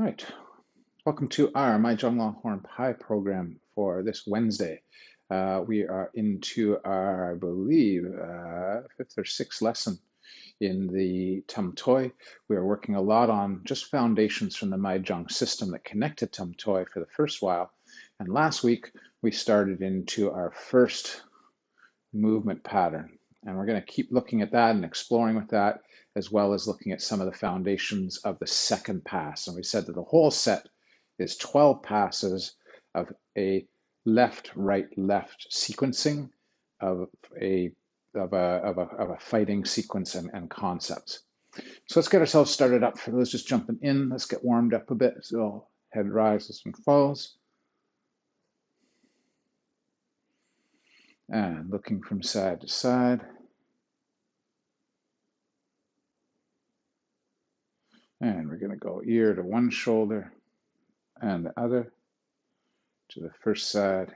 right, welcome to our My Jong Longhorn Pie program for this Wednesday. We are into our, I believe, fifth or sixth lesson in the Tam Tuey. We are working a lot on just foundations from the Mahjong system that connect to Tam Tuey for the first while. And last week, we started into our first movement pattern. And we're going to keep looking at that and exploring with that, as well as looking at some of the foundations of the second pass. And we said that the whole set is 12 passes of a left, right, left sequencing of a fighting sequence and concepts. So let's get ourselves started up. For those just jumping in, let's get warmed up a bit. So head rises and falls. And looking from side to side. And we're going to go ear to one shoulder and the other, to the first side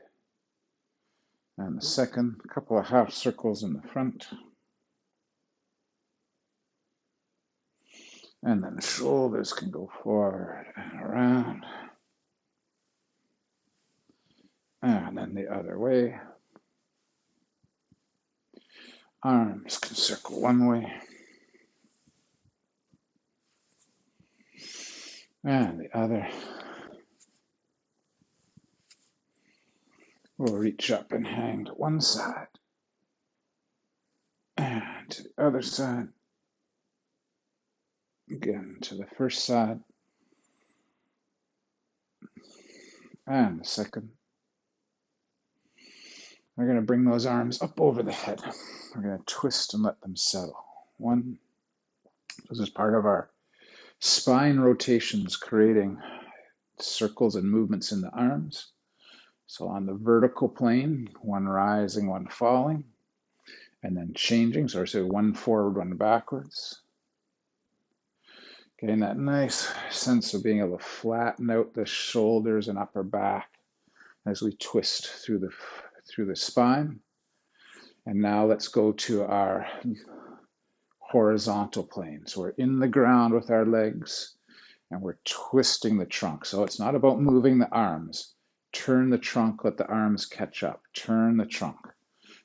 and the second. A couple of half circles in the front. And then the shoulders can go forward and around. And then the other way. Arms can circle one way. And the other. We'll reach up and hang to one side. And to the other side. Again to the first side. And the second. We're going to bring those arms up over the head. We're going to twist and let them settle. One. This is part of our spine rotations, creating circles and movements in the arms. So on the vertical plane, one rising, one falling, and then changing. So one forward, one backwards. Getting that nice sense of being able to flatten out the shoulders and upper back as we twist through the spine. And now let's go to our horizontal plane. So we're in the ground with our legs and we're twisting the trunk. So it's not about moving the arms. Turn the trunk, let the arms catch up. Turn the trunk.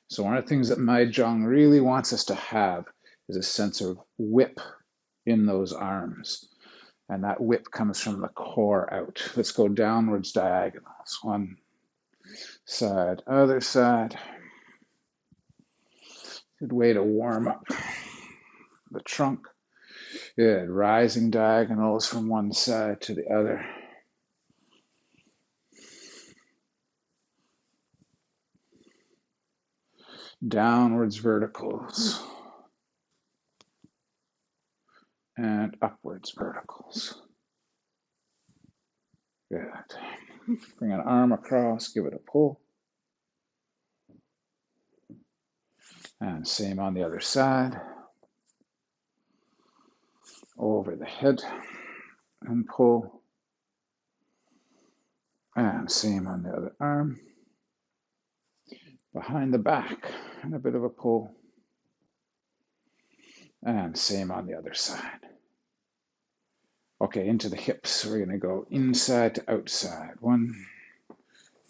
So one of the things that Mahjong really wants us to have is a sense of whip in those arms. And that whip comes from the core out. Let's go downwards diagonals. One side, other side. Good way to warm up the trunk. Good, rising diagonals from one side to the other. Downwards verticals. And upwards verticals. Good. Bring an arm across, give it a pull. And same on the other side. Over the head and pull. And same on the other arm. Behind the back and a bit of a pull. And same on the other side. Okay, into the hips. We're going to go inside to outside. 1,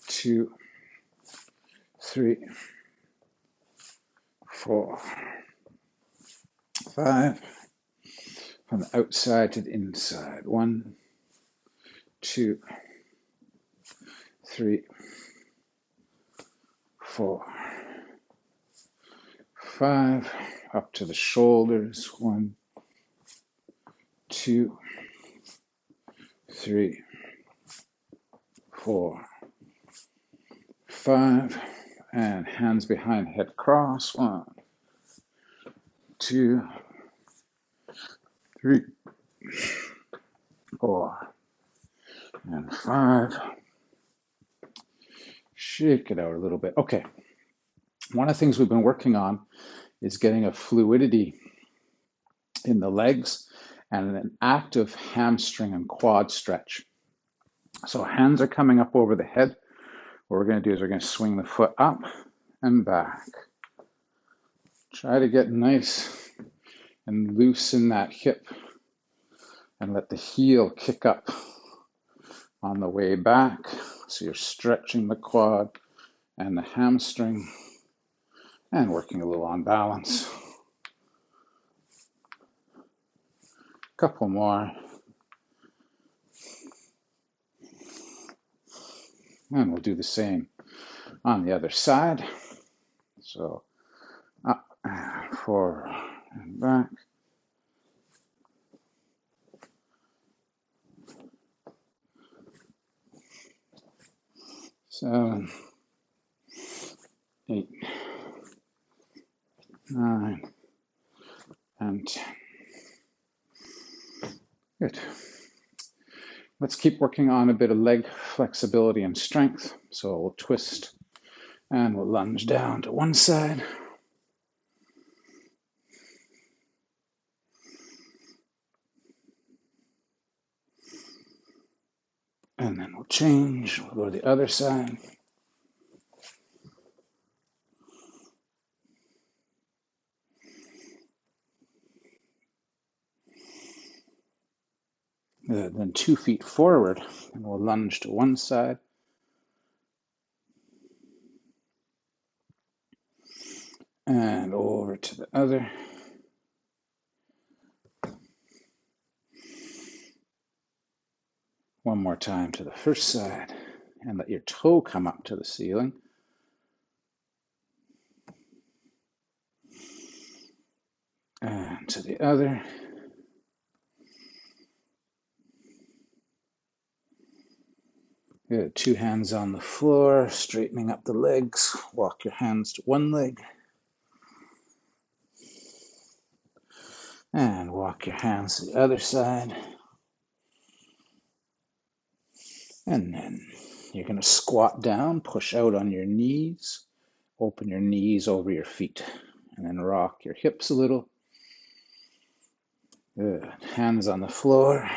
2, 3, 4, 5. From the outside to the inside. 1, 2, 3, 4, 5. Up to the shoulders. 1, 2, 3, 4, 5. And hands behind head cross. 1, 2, 3, 4, and 5. Shake it out a little bit. Okay. One of the things we've been working on is getting a fluidity in the legs and an active hamstring and quad stretch. So hands are coming up over the head. What we're going to do is we're going to swing the foot up and back. Try to get nice and loosen that hip and let the heel kick up on the way back. So you're stretching the quad and the hamstring and working a little on balance. Couple more. And we'll do the same on the other side. So up, forward, and back. Seven, 8, 9, and 10. Good. Let's keep working on a bit of leg flexibility and strength. So we'll twist and we'll lunge down to one side. And then we'll change, we'll go to the other side. Then 2 feet forward, and we'll lunge to one side. And over to the other. One more time to the first side, and let your toe come up to the ceiling. And to the other. Good. 2 hands on the floor, straightening up the legs. Walk your hands to one leg. And walk your hands to the other side. And then you're going to squat down, push out on your knees, open your knees over your feet, and then rock your hips a little. Good. Hands on the floor.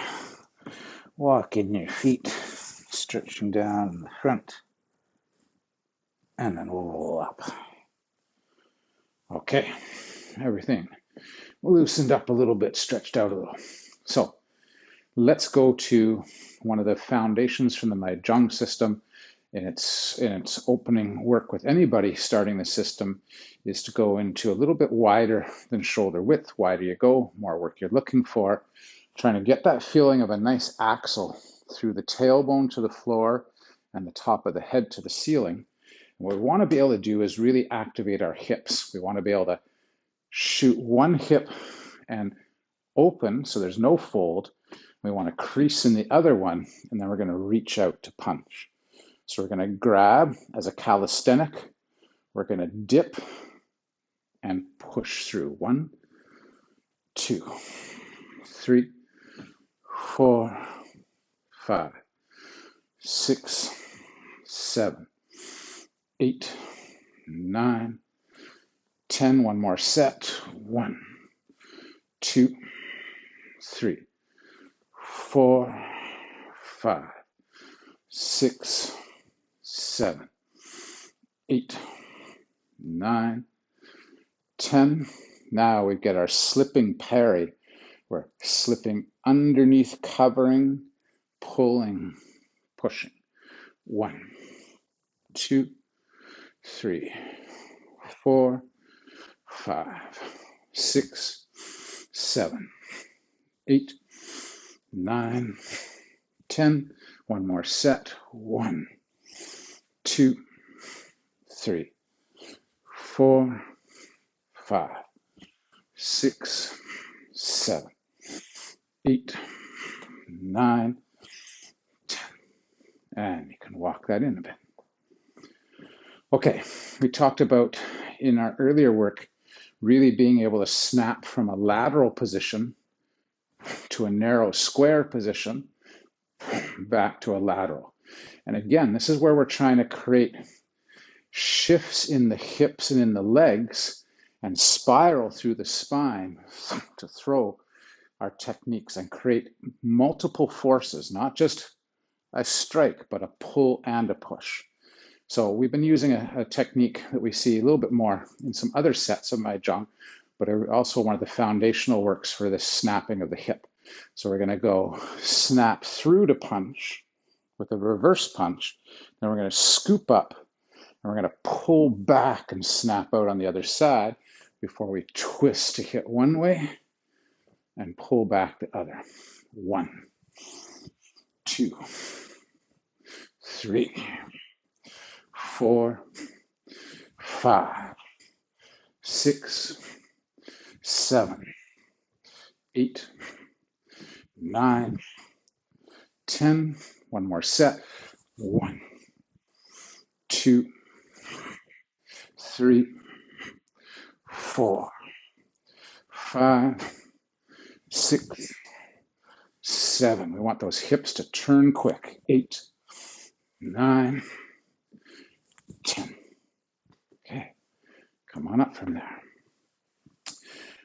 Walk in your feet, stretching down in the front, and then we'll roll up. Okay, everything loosened up a little bit, stretched out a little. So let's go to one of the foundations from the Jong system in its opening work with anybody starting the system is to go into a little bit wider than shoulder width. Wider you go, more work you're looking for. Trying to get that feeling of a nice axle through the tailbone to the floor and the top of the head to the ceiling. And what we want to be able to do is really activate our hips. We want to be able to shoot one hip and open so there's no fold. We want to crease in the other one, and then we're going to reach out to punch. So we're going to grab as a calisthenic. We're going to dip and push through. 1, 2, 3, 4, 5, 6, 7, 8, 9, 10. One more set. 1, 2, 3, 4, 5, 6, 7, 8, 9, 10. Now we get our slipping parry. We're slipping underneath, covering, pulling, pushing. 1, 2, 3, 4, 5, 6, 7, 8, 9, 10. One more set. 1, 2, 3, 4, 5, 6, 7, 8, 9, 10. And you can walk that in a bit. Okay, we talked about in our earlier work really being able to snap from a lateral position to a narrow square position back to a lateral. And again, this is where we're trying to create shifts in the hips and in the legs and spiral through the spine to throw our techniques and create multiple forces, not just a strike, but a pull and a push. So we've been using a technique that we see a little bit more in some other sets of Jong, but also one of the foundational works for this snapping of the hip. So we're going to go snap through to punch, with a reverse punch. Then we're going to scoop up and we're going to pull back and snap out on the other side before we twist to hit one way and pull back the other. 1, 2, 3, 4, 5, 6, 7, 8, 9, 10. One more set. 1, 2, 3, 4, 5, 6, 7. We want those hips to turn quick. 8, 9, 10. Okay, come on up from there.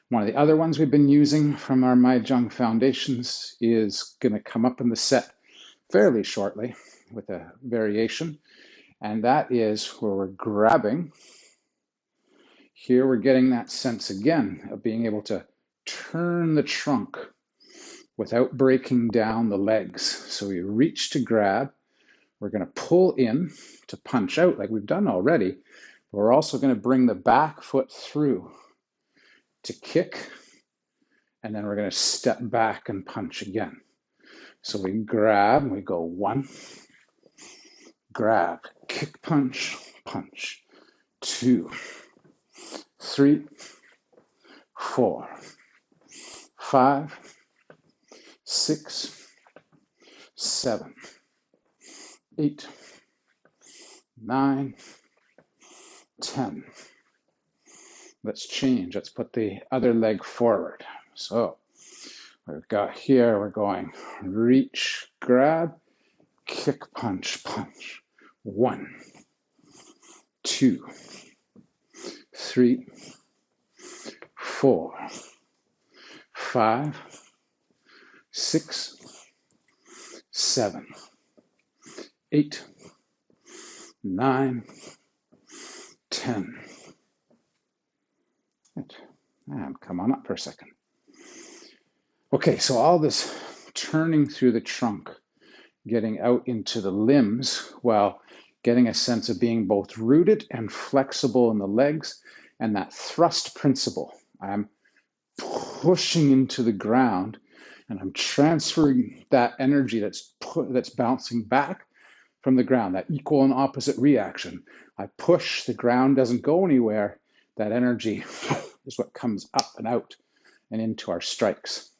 One of the other ones we've been using from our My Jong foundations is going to come up in the set fairly shortly with a variation, and that is where we're grabbing. Here we're getting that sense again of being able to turn the trunk without breaking down the legs. So we reach to grab, we're going to pull in to punch out like we've done already, but we're also going to bring the back foot through to kick, and then we're going to step back and punch again. So we grab and we go 1, grab, kick, punch, punch, 2, 3, 4, 5, 6, 7, 8, 9, 10. Let's change. Let's put the other leg forward. So we've got here, we're going reach, grab, kick, punch, punch. 1, 2, 3, 4, 5, 6, 7, 8, 9, 10. And come on up for a second. Okay, so all this turning through the trunk, getting out into the limbs while getting a sense of being both rooted and flexible in the legs, and that thrust principle. I'm pushing into the ground and I'm transferring that energy that's bouncing back from the ground, that equal and opposite reaction. I push, the ground doesn't go anywhere. That energy is what comes up and out and into our strikes.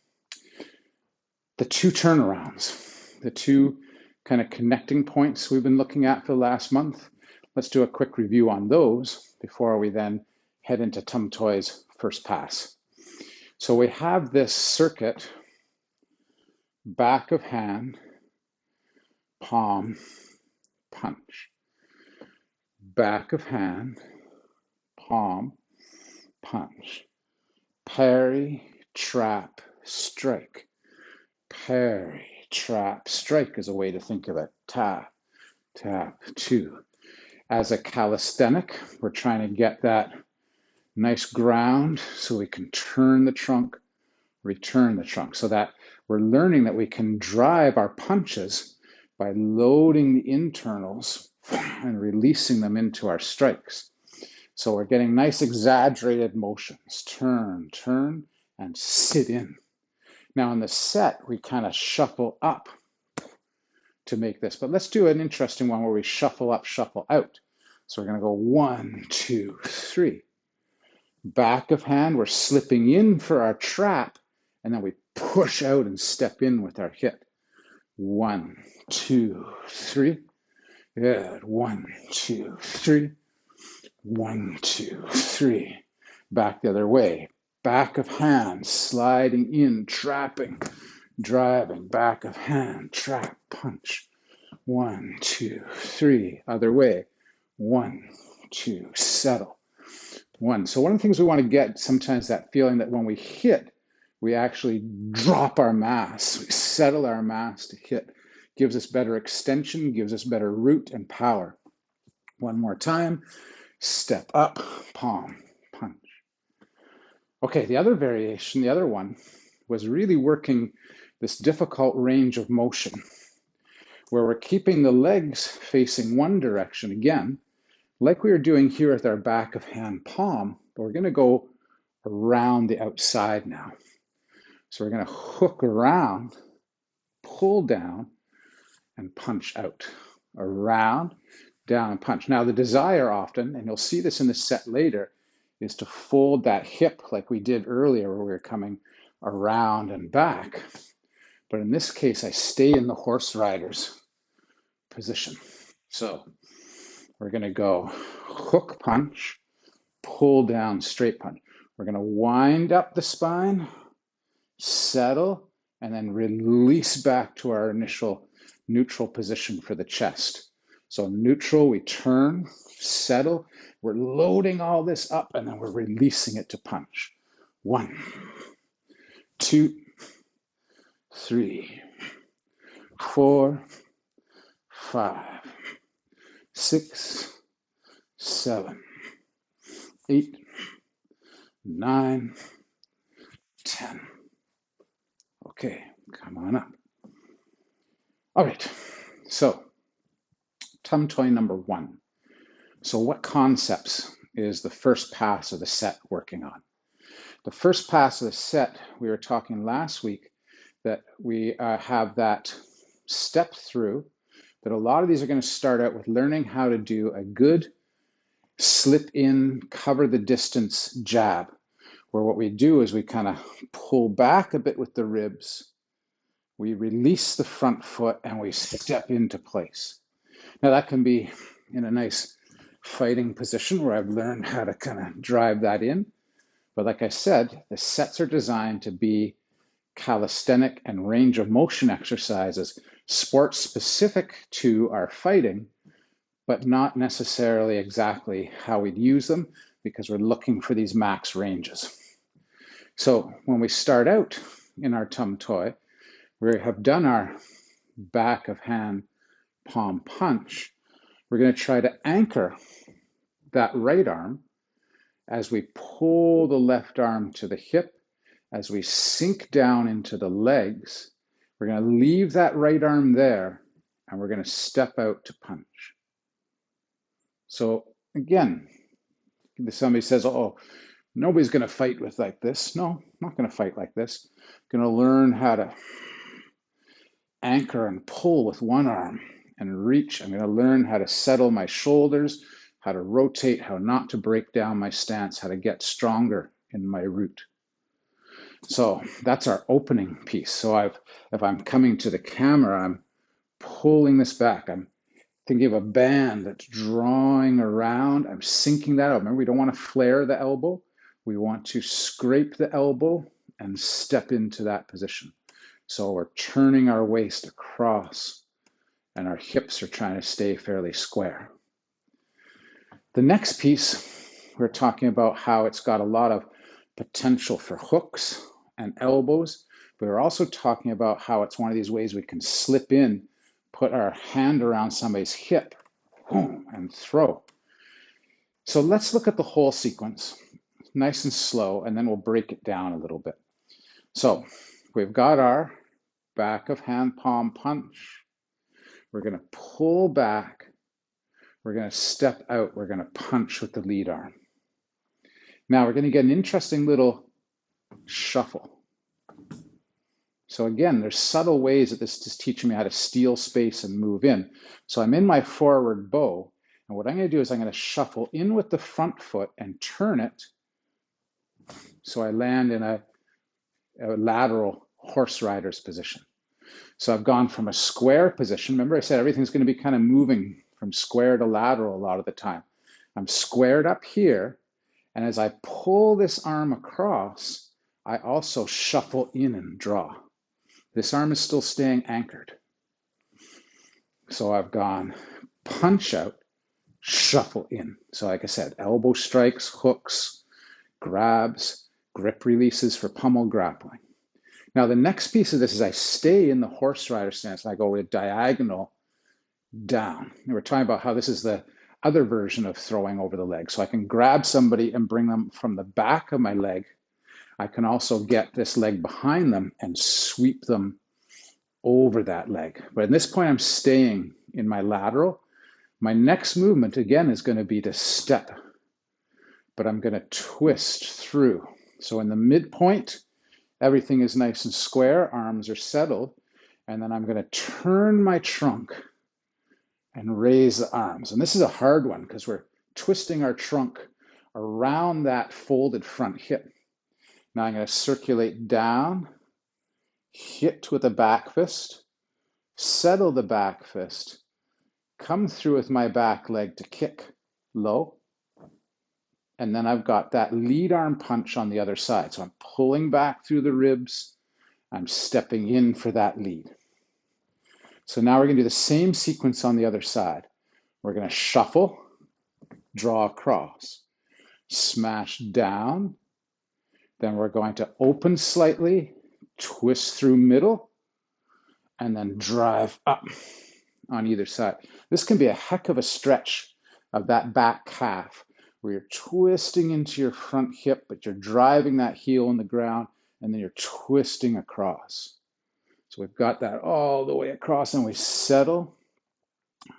The 2 turnarounds, the 2 kind of connecting points we've been looking at for the last month. Let's do a quick review on those before we then head into Tam Tuey's first pass. So we have this circuit, back of hand, palm, punch. Back of hand, palm, punch. Parry, trap, strike. Parry, trap, strike is a way to think of it. Tap, tap, 2. As a calisthenic, we're trying to get that nice ground so we can turn the trunk, return the trunk, so that we're learning that we can drive our punches by loading the internals and releasing them into our strikes. So we're getting nice exaggerated motions. Turn, turn, and sit in. Now in the set, we kind of shuffle up to make this, but let's do an interesting one where we shuffle up, shuffle out. So we're going to go 1, 2, 3. Back of hand, we're slipping in for our trap, and then we push out and step in with our hit. 1, 2, 3. Good. 1, 2, 3. 1, 2, 3. Back the other way. Back of hand, sliding in, trapping, driving. Back of hand, trap, punch. 1, 2, 3. Other way. 1, 2, settle. 1. So one of the things we want to get sometimes that feeling that when we hit, we actually drop our mass, we settle our mass to hit. Gives us better extension, gives us better root and power. One more time. Step up, palm, punch. Okay, the other variation, the other one, was really working this difficult range of motion where we're keeping the legs facing one direction again, like we were doing here with our back of hand palm, but we're going to go around the outside now. So we're going to hook around, pull down, and punch out. Around, down, and punch. Now the desire often, and you'll see this in the set later, is to fold that hip like we did earlier where we were coming around and back. But in this case, I stay in the horse rider's position. So we're going to go hook punch, pull down, straight punch. We're going to wind up the spine, settle, and then release back to our initial neutral position for the chest. So neutral, we turn, settle, we're loading all this up, and then we're releasing it to punch. 1, 2, 3, 4, 5, 6, 7, 8, 9, 10. Okay, come on up. All right, so Tam Tuey number 1. So what concepts is the first pass of the set working on? The first pass of the set, we were talking last week that we have that step through, that a lot of these are going to start out with learning how to do a good slip in, cover the distance jab, where what we do is we kind of pull back a bit with the ribs, we release the front foot, and we step into place. Now that can be in a nice fighting position where I've learned how to kind of drive that in. But like I said, the sets are designed to be calisthenic and range of motion exercises, sports specific to our fighting, but not necessarily exactly how we'd use them because we're looking for these max ranges. So when we start out in our Tam Tuey, we have done our back of hand palm punch. We're going to try to anchor that right arm as we pull the left arm to the hip, as we sink down into the legs. We're going to leave that right arm there, and we're going to step out to punch. So again, somebody says, oh, nobody's going to fight with like this. No, I'm not going to fight like this. I'm going to learn how to anchor and pull with one arm and reach. I'm going to learn how to settle my shoulders, how to rotate, how not to break down my stance, how to get stronger in my root. So that's our opening piece. So if I'm coming to the camera, I'm pulling this back. I'm thinking of a band that's drawing around. I'm sinking that out. Remember, we don't want to flare the elbow. We want to scrape the elbow and step into that position. So we're turning our waist across and our hips are trying to stay fairly square. The next piece, we're talking about how it's got a lot of potential for hooks and elbows, but we're also talking about how it's one of these ways we can slip in, put our hand around somebody's hip, boom, and throw. So let's look at the whole sequence, nice and slow, and then we'll break it down a little bit. So we've got our back of hand palm punch. We're going to pull back. We're going to step out. We're going to punch with the lead arm. Now we're going to get an interesting little shuffle. So again, there's subtle ways that this is teaching me how to steal space and move in. So I'm in my forward bow, and what I'm going to do is I'm going to shuffle in with the front foot and turn it so I land in a lateral horse rider's position. So I've gone from a square position. Remember I said everything's going to be kind of moving from square to lateral a lot of the time. I'm squared up here, and as I pull this arm across, I also shuffle in and draw. This arm is still staying anchored. So I've gone punch out, shuffle in. So like I said, elbow strikes, hooks, grabs, grip releases for pummel grappling. Now the next piece of this is I stay in the horse rider stance and I go with diagonal down. And we're talking about how this is the other version of throwing over the leg. So I can grab somebody and bring them from the back of my leg. I can also get this leg behind them and sweep them over that leg. But at this point, I'm staying in my lateral. My next movement, again, is going to be to step, but I'm going to twist through. So in the midpoint, everything is nice and square, arms are settled, and then I'm going to turn my trunk and raise the arms. And this is a hard one because we're twisting our trunk around that folded front hip. Now I'm going to circulate down, hit with a back fist, settle the back fist, come through with my back leg to kick low, and then I've got that lead arm punch on the other side. So I'm pulling back through the ribs, I'm stepping in for that lead. So now we're going to do the same sequence on the other side. We're going to shuffle, draw across, smash down, then we're going to open slightly, twist through middle, and then drive up on either side. This can be a heck of a stretch of that back calf where you're twisting into your front hip, but you're driving that heel in the ground, and then you're twisting across. So we've got that all the way across, and we settle,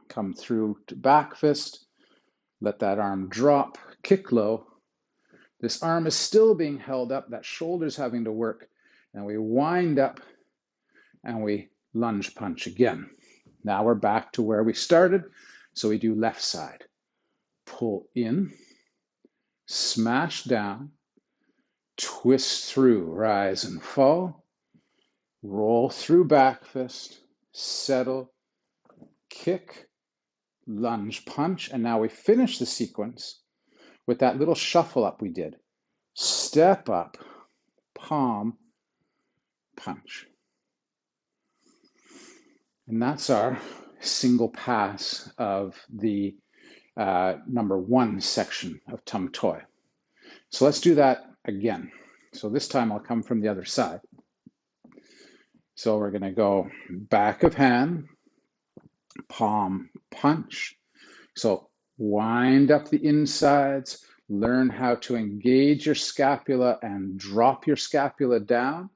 come through to back fist, let that arm drop, kick low. This arm is still being held up, that shoulder's having to work, and we wind up and we lunge punch again. Now we're back to where we started, so we do left side. Pull in, smash down, twist through, rise and fall, roll through back fist, settle, kick, lunge punch, and now we finish the sequence with that little shuffle up we did. Step up, palm, punch. And that's our single pass of the number 1 section of Tam Tuey. So let's do that again. So this time I'll come from the other side. So we're going to go back of hand, palm, punch. So wind up the insides, learn how to engage your scapula and drop your scapula down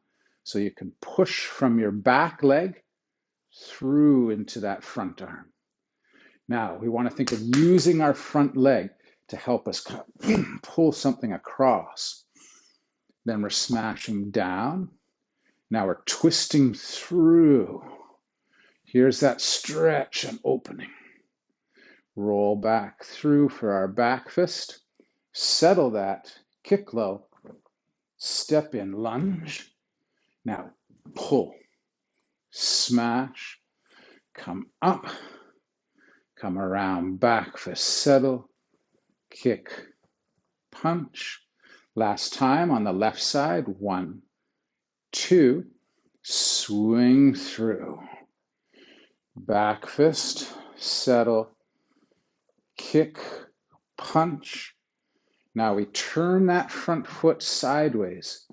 so you can push from your back leg through into that front arm. Now we want to think of using our front leg to help us pull something across. Then we're smashing down. Now we're twisting through. Here's that stretch and opening. Roll back through for our back fist. Settle that, kick low, step in, lunge. Now pull, smash, come up, come around, back fist, settle, kick, punch. Last time on the left side, 1, 2, swing through. Back fist, settle, kick, punch. Now we turn that front foot sideways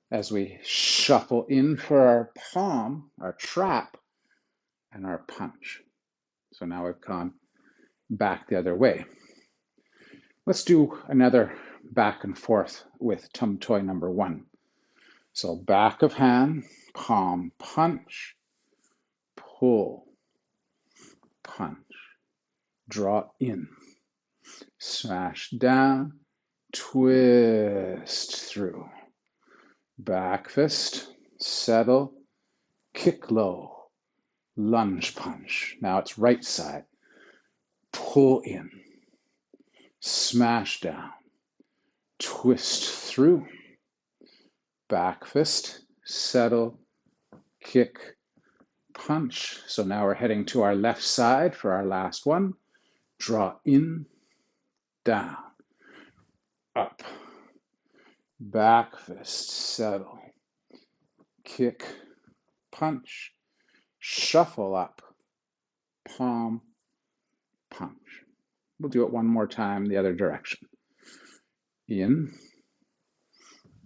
as we shuffle in for our palm, our trap, and our punch. So now we've gone back the other way. Let's do another back and forth with Tam Tuey number 1. So back of hand, palm, punch, pull, punch, draw in, smash down, twist through, back fist, settle, kick low, lunge punch. Now it's right side, pull in, smash down, twist through, back fist, settle, kick, punch. So now we're heading to our left side for our last one. Draw in, down, up, back fist, settle, kick, punch, shuffle up, palm, punch. We'll do it one more time the other direction. In,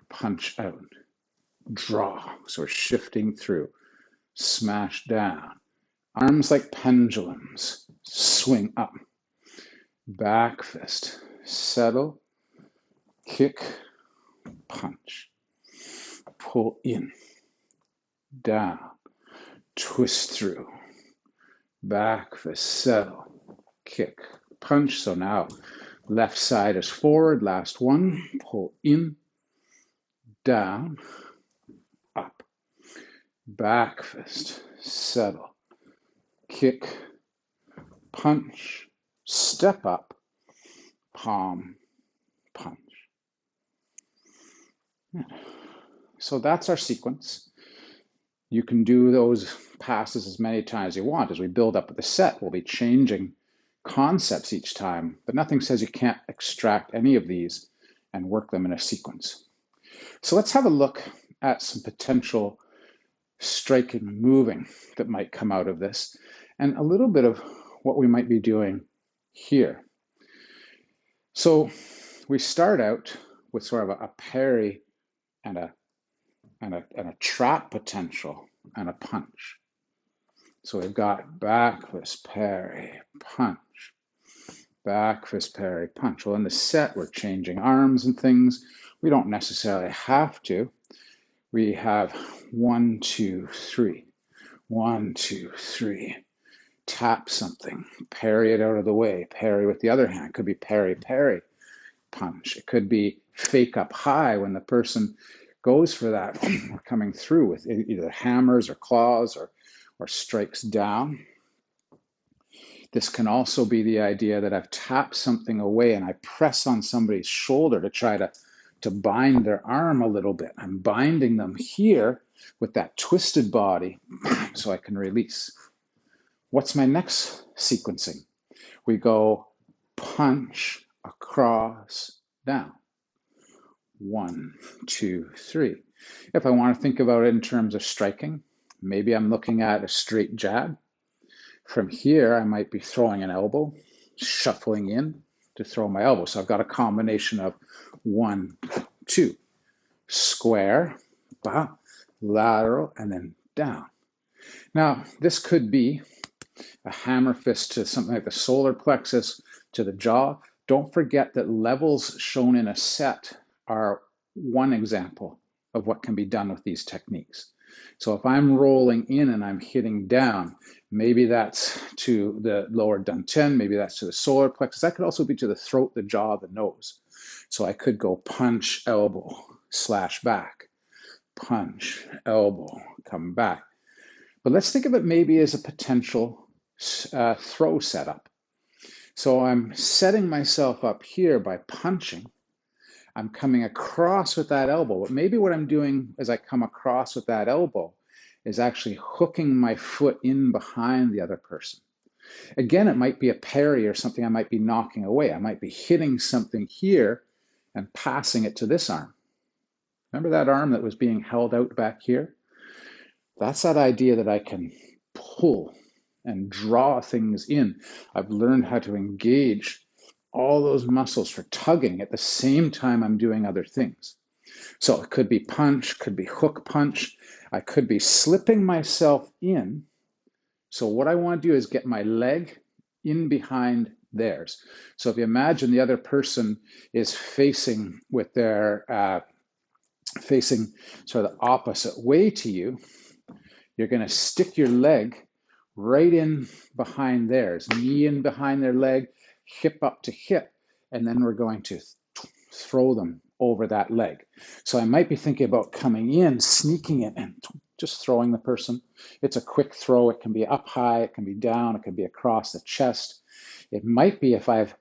punch out, draw. So we're shifting through, smash down. Arms like pendulums, swing up. Back fist, settle, kick, punch. Pull in, down, twist through, back fist, settle, kick, punch. So now left side is forward, last one, pull in, down, up, back fist, settle, kick, punch, step up, palm, punch. So that's our sequence. You can do those passes as many times as you want. As we build up the set, we'll be changing concepts each time, but nothing says you can't extract any of these and work them in a sequence. So let's have a look at some potential striking and moving that might come out of this, and a little bit of what we might be doing here. So we start out with sort of a parry and a trap potential and a punch. So we've got back fist, parry, punch, back fist, parry, punch. Well, in the set, we're changing arms and things. We don't necessarily have to. We have 1, 2, 3. 1, 2, 3. Tap something, parry it out of the way, parry with the other hand. Could be parry, parry, punch. It could be fake up high when the person goes for that, coming through with either hammers or claws or strikes down. This can also be the idea that I've tapped something away and I press on somebody's shoulder to try to bind their arm a little bit. I'm binding them here with that twisted body so I can release. What's my next sequencing? We go punch, across, down. 1, 2, 3. If I want to think about it in terms of striking, maybe I'm looking at a straight jab. From here, I might be throwing an elbow, shuffling in to throw my elbow. So I've got a combination of 1, 2, square, lateral, and then down. Now, this could be a hammer fist to something like the solar plexus, to the jaw. Don't forget that levels shown in a set are one example of what can be done with these techniques. So if I'm rolling in and I'm hitting down, maybe that's to the lower dantian, maybe that's to the solar plexus. That could also be to the throat, the jaw, the nose. So I could go punch, elbow, slash back, punch, elbow, come back. But let's think of it maybe as a potential throw setup. So I'm setting myself up here by punching. I'm coming across with that elbow. But maybe what I'm doing as I come across with that elbow is actually hooking my foot in behind the other person. Again, it might be a parry or something I might be knocking away. I might be hitting something here and passing it to this arm. Remember that arm that was being held out back here? That's that idea that I can pull and draw things in. I've learned how to engage all those muscles for tugging at the same time I'm doing other things. So it could be punch, could be hook punch. I could be slipping myself in. So what I want to do is get my leg in behind theirs. So if you imagine the other person is facing with their, facing sort of the opposite way to you, you're going to stick your leg right in behind theirs, knee in behind their leg, hip up to hip, and then we're going to throw them over that leg. So I might be thinking about coming in, sneaking it, and just throwing the person. It's a quick throw. It can be up high, it can be down, it can be across the chest. It might be if I've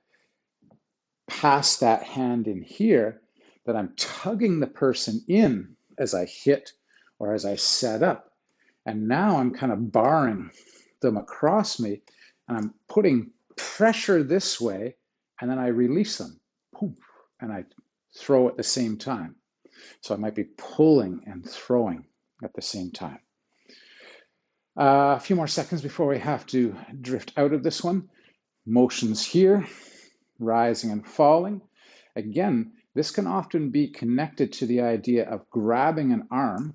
passed that hand in here that I'm tugging the person in as I hit or as I set up. And now I'm kind of barring them across me, and I'm putting pressure this way, and then I release them, poof, and I throw at the same time. So I might be pulling and throwing at the same time. A few more seconds before we have to drift out of this one. Motions here, rising and falling. Again, this can often be connected to the idea of grabbing an arm